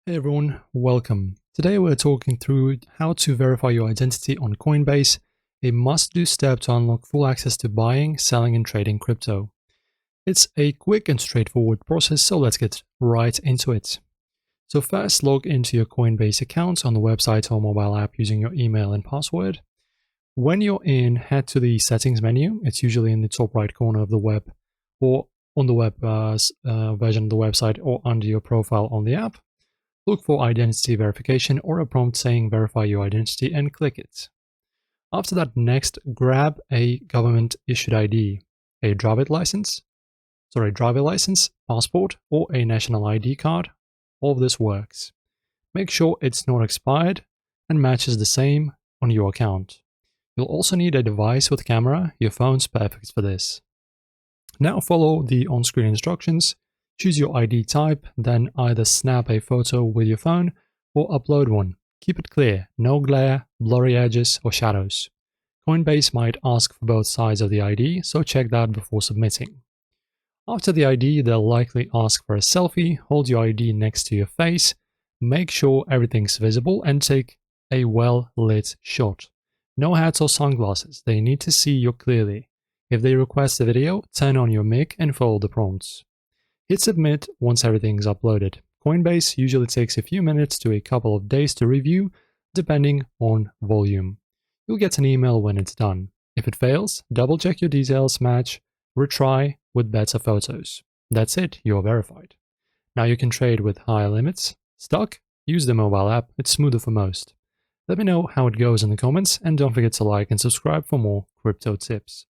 Hey everyone, welcome. Today we're talking through how to verify your identity on Coinbase, a must-do step to unlock full access to buying, selling and trading crypto. It's a quick and straightforward process, so let's get right into it. So first, log into your Coinbase account on the website or mobile app using your email and password. When you're in, head to the settings menu. It's usually in the top right corner of the web or on the web version of the website or under your profile on the app. Look for identity verification or a prompt saying verify your identity and click it. After that, next grab a government issued ID, a driver license, passport, or a national ID card. All of this works. Make sure it's not expired and matches the same on your account. You'll also need a device with camera. Your phone's perfect for this. Now follow the on-screen instructions. Choose your ID type, then either snap a photo with your phone or upload one. Keep it clear, no glare, blurry edges, or shadows. Coinbase might ask for both sides of the ID, so check that before submitting. After the ID, they'll likely ask for a selfie. Hold your ID next to your face, make sure everything's visible, and take a well-lit shot. No hats or sunglasses, they need to see you clearly. If they request a video, turn on your mic and follow the prompts. Hit submit once everything is uploaded. Coinbase usually takes a few minutes to a couple of days to review, depending on volume. You'll get an email when it's done. If it fails, double check your details match, retry with better photos. That's it, you're verified. Now you can trade with higher limits. Stuck? Use the mobile app, it's smoother for most. Let me know how it goes in the comments and don't forget to like and subscribe for more crypto tips.